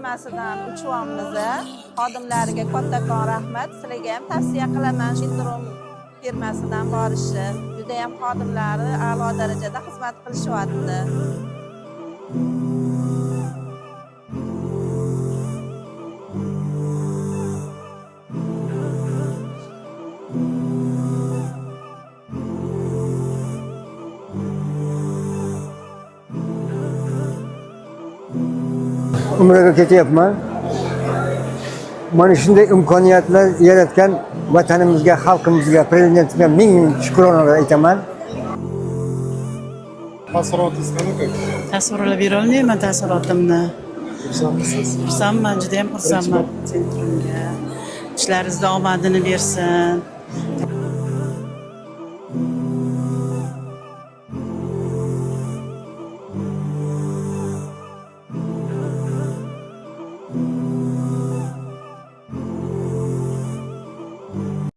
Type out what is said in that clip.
firmasidan uchivyapmiz. Xodimlariga kattakon rahmat. Sizlarga ham tavsiya qilaman sindrom firmasidan borishni. Juda ham xodimlari a'lo darajada xizmat qilishyapti. Umraga ketyapman. Mana shunday imkoniyatlar yaratgan vatanimizga, xalqimizga, prezidentimizga ming shukronalar aytaman. Taassurotingiz qanaqa? Tasvirlab bera olmayman taassurotimni. Xursandmisiz? Xursandman, juda ham xursandman sentrumga. Ishlaringizda omadini bersin.